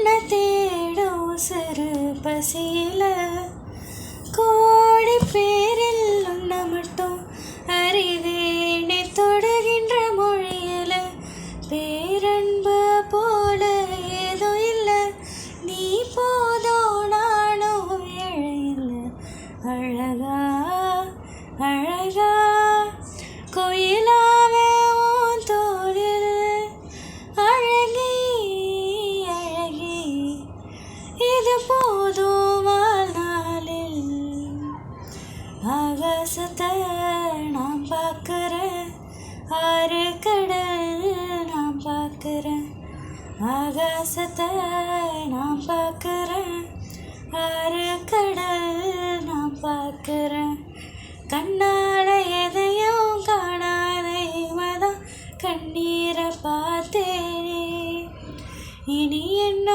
உன்னை தேடும் சிறு பசியில கோடி பேரில் உன்னை மட்டும் அறிவேனே தொடுகின்ற மொழியில பேரன்பு போல ஏதோ இல்லை நீ போதும் நானும் இழையில அழகா அழகா கோயிலாவே உன் தோளில் அழகி அழகி இது போதும் வாழ்நாளில் ஆகாசத்தை நான் பார்க்குறேன் ஆறு கடல் நான் பார்க்குறேன் ஆகாசத்தை நான் பார்க்குறேன் ஆறு கடல் நான் பார்க்குறேன் கண்ணால எதையும் காணாத இவதான் கண்ணீரை பார்த்தேனே இனி என்ன